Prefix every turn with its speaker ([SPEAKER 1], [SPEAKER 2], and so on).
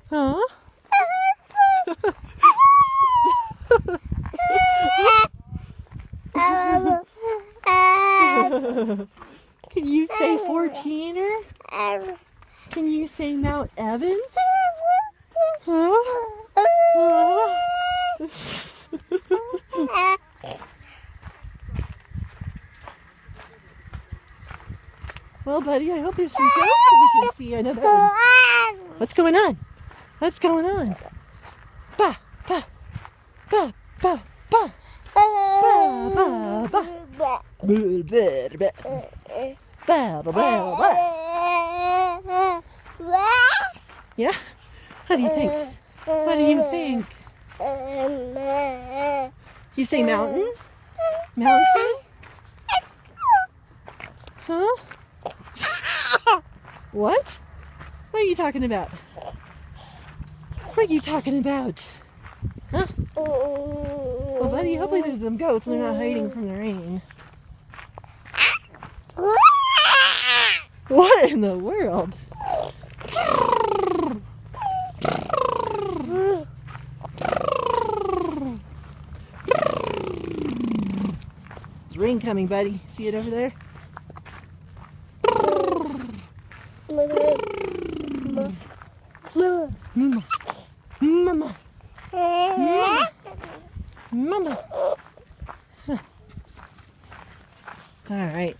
[SPEAKER 1] Huh? Can you say 14er? Can you say Mount Evans? Huh? Well, buddy, I hope there's some ghosts that we can see. I know that one. What's going on? What's going on? Ba, ba, ba, ba, ba. Ba, ba, ba. Ba, ba, ba. Ba, ba, ba, ba. Yeah? What do you think? What do you think? You say mountain? Mountain? Huh? What? What are you talking about? What are you talking about? Huh? Well, buddy, hopefully there's some goats and they're not hiding from the rain. What in the world? There's rain coming, buddy. See it over there? Mama. Mama. Mama. Mama. Huh. All right.